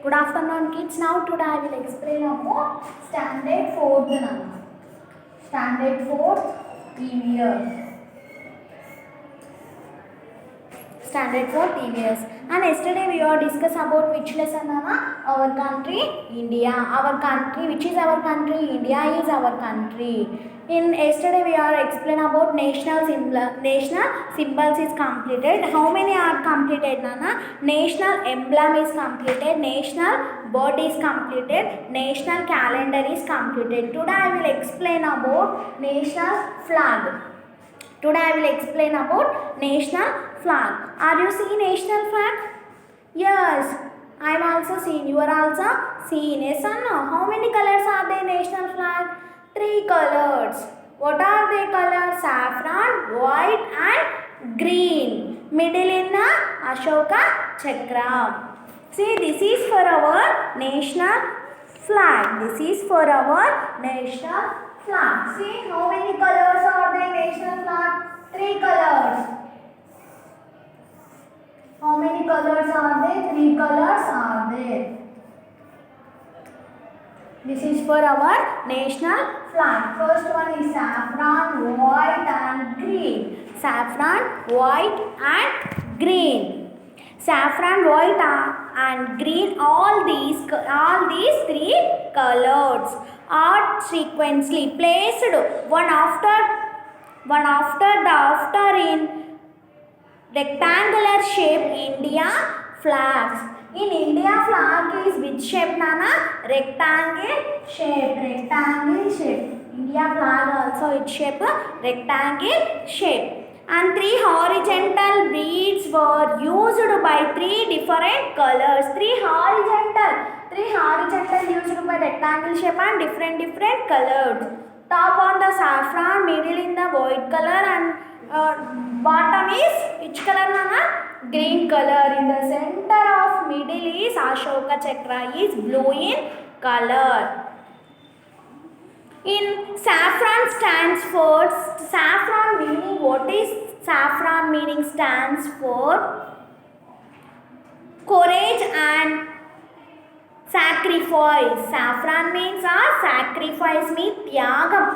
Good afternoon, kids. Now today I will explain about standard fourth number. Standard fourth EVS. Standard for TVS. And yesterday we are discuss about which lesson, Nana? Our country, India. Our country, which is our country? India is our country. In yesterday we are explain about national symbols is completed. How many are completed, Nana? National emblem is completed. National bird is completed. National calendar is completed. Today I will explain about national flag. Today I will explain about national flag. Are you seeing national flag? Yes, I am also seeing. You are also seeing. Yes or no? How many colors are there in national flag? 3 colors. What are the colors? Saffron, white and green. Middle in the Ashoka Chakra. See, this is for our national flag. This is for our national flag. See how many colors are there in national flag? 3 colors. How many colors are there? 3 colors are there. This is for our national flag. First one is saffron, white and green. Saffron, white and green. Saffron, white and green, all these 3 colors are sequentially placed one after the other in rectangular shape India flags. In India flag is which shape, Nana? Rectangle shape. India flag also its shape rectangle shape. And 3 horizontal beads were used by 3 different colors. 3 horizontal used by rectangle shape and different colors. Top on the saffron, middle in the white color and bottom is which color, Nana? Green color. In the center of middle is Ashoka Chakra is blue in color. In saffron stands for saffron meaning. What is saffron meaning? Stands for courage and sacrifice. Saffron means sacrifice means tyagam.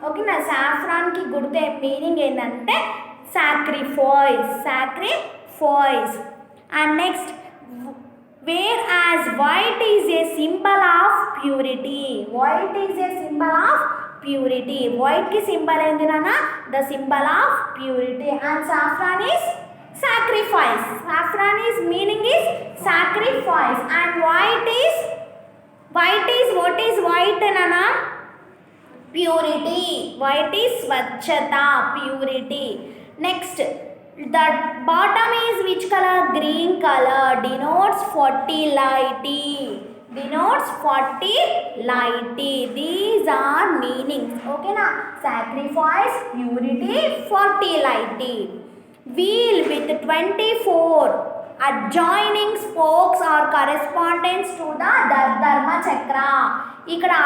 Okay na, saffron ki gurte meaning endante sacrifice. And next, whereas white is a symbol of purity. White is a symbol of purity. White ki symbol endi, Nana? The symbol of purity. And saffron is sacrifice. Saffron is meaning is sacrifice. And white is what is white, Nana? Purity. White is svachhata, purity. Next, the bottom is which color? Green color. Denotes fertility. These are meanings. Okay na? Sacrifice, purity, fertility. Wheel with 24 adjoining spokes or correspondence to the Dharma Chakra. Ikkada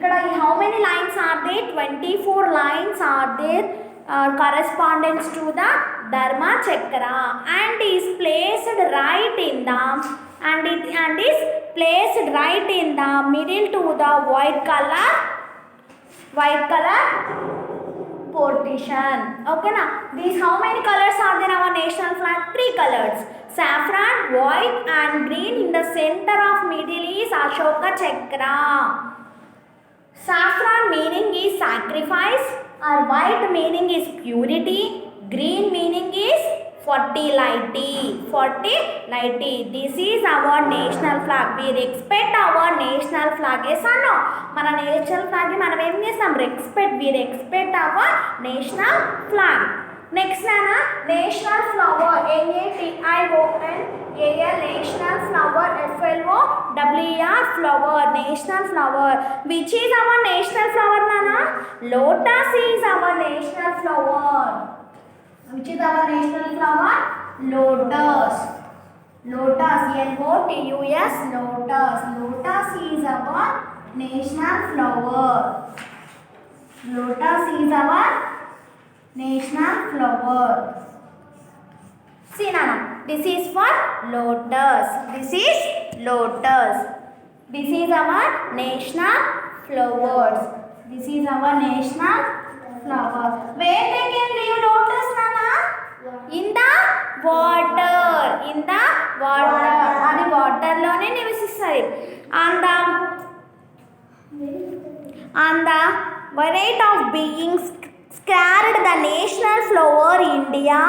how many lines are there? 24 lines are there. Correspondence to the Dharma Chakra and is placed right in the middle to the white color partition. Okay na? These how many colors are there in our national flag? 3 colors. Saffron, white and green. In the center of middle is Ashoka Chakra. Saffron meaning is sacrifice, or white meaning is purity, green meaning is fertility. This is our national flag. We respect our national flag. Yes or no? Mana national flag ki manam em chestam? We respect our national flag. Next, Nana, national flower. NATIONAL, national flower. FLOWER, flower. National flower. Which is our national flower, Nana? Lotus is our national flower. Which is our national flower? Lotus. LOTUS, lotus. Lotus is our national flower. Lotus is our national flower. See, Nana, this is for lotus. This is lotus. This is our national flowers. This is our national flower. Where they can live lotus, Nana? In the water. In the water. అది water లోనే నివసిస్తాయి. On the variety of beings scared the national flower India.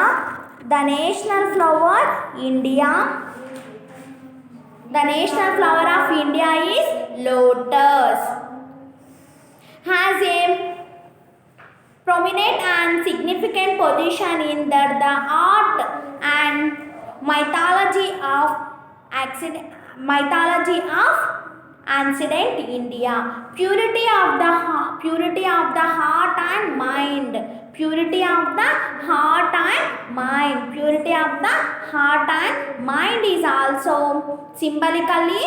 The national flower India. The national flower of India is lotus. Has a prominent and significant position in the art and mythology of ancient India. Purity of the heart and mind. Purity of the heart and mind. Purity of the heart and mind is also symbolically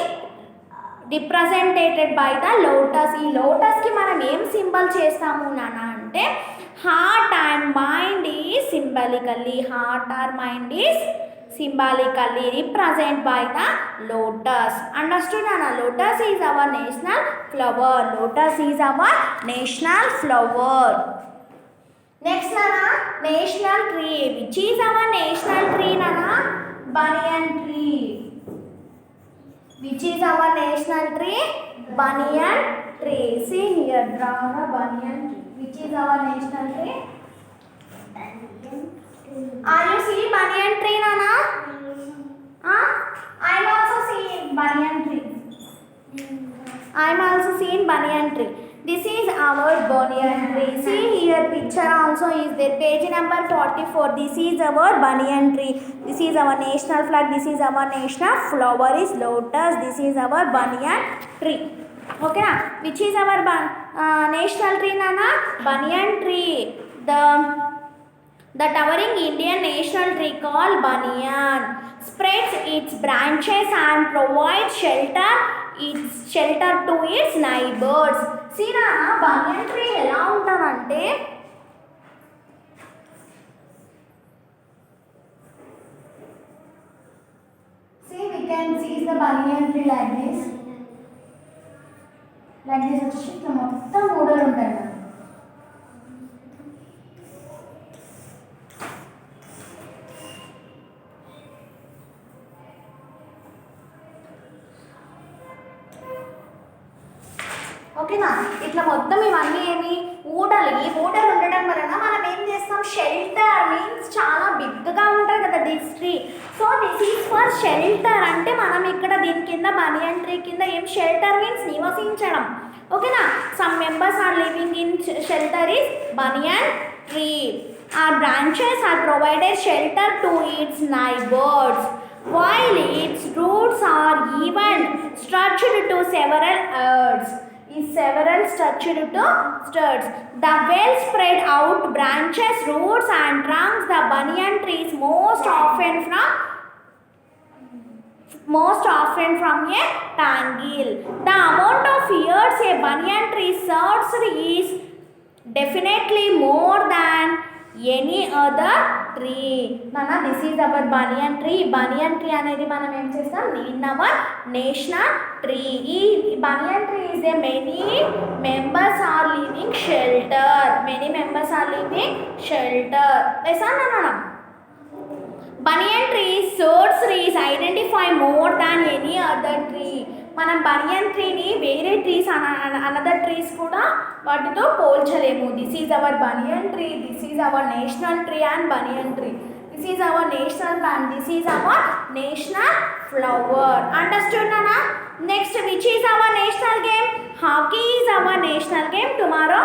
represented by the lotus. ఈ లోటస్కి మనం ఏం symbol చేస్తాము నాన్న అంటే heart and mind is symbolically. Heart or mind is symbolically represented by the lotus. Understood, Anna? Lotus is our national flower. Lotus is our national flower. Next, Nana, national tree. Which is our national tree, Nana? Banyan tree. Which is our national tree? Banyan tree. See here, draw the banyan tree. Which is our national tree? Are you seeing banyan tree, Nana? I'm also seeing banyan tree. I'm also seeing banyan tree. This is our banyan tree. See here, picture also is there. Page number 44. This is our banyan tree. This is our national flag. This is our national flower is lotus. This is our banyan tree. Okay, which is our national tree, Nana? Banyan tree. The towering Indian national tree called banyan spreads its branches and provides shelter to its neighbors. See na banyan tree ఎలా ఉంటుందంటే see we can see the banyan tree like this వచ్చి ఇట్లా మొత్తం మూడలు ఉంటాయి. ఓకేనా, ఇట్లా మొత్తం ఇవన్నీ ఏమి ఊడలు. ఈ ఊడలు ఉండడం వలన మనం ఏం చేస్తాం, షెల్టర్ మీన్స్ చాలా బిగ్గా ఉంటుంది కదా this tree. So this is for shelter. అంటే మనం ఇక్కడ దీని కింద బనియన్ ట్రీ కింద ఏం షెల్టర్ మీన్స్ నివసించడం. ఓకేనా, some members are living in shelter is banyan tree. Our branches are provided shelter to its neighbors while its roots are even stretched to several earths. Is several structured to studs. The well spread out branches, roots and trunks the banyan trees most often from a tangle. The amount of years a banyan tree serves is definitely more than any other tree. Nana, this is our banyan tree. Banyan tree అనేది మనం ఏం చేస్తాం, in our national tree. ఈ banyan tree is a many members are living shelter. Many members are living shelter. Listen, Nana. Banyan tree trees identify more than any other tree. మనం బనియన్ ట్రీని వేరే trees another trees కూడా వాటితో పోల్చలేము. This is our banyan tree. This is our national tree and banyan tree. This is our national plant. This is our national flower. Understood నానా? Next, which is our national game? Hockey is our national game. Tomorrow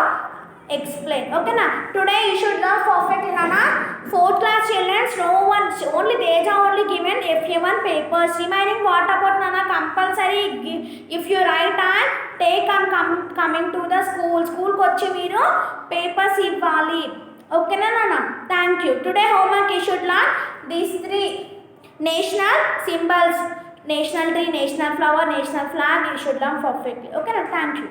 explain. Okay na, today you should learn perfectly, Nana. 4th class children, no one, only they are only given FA1 papers. Remaining what about, Nana? Compulsory if you write and take and coming to the school kochi meeru papers ivvali. Okay na, Nana? Thank you. Today homework you should learn these 3 national symbols: national tree, national flower, national flag. You should learn perfectly. Okay na? Thank you.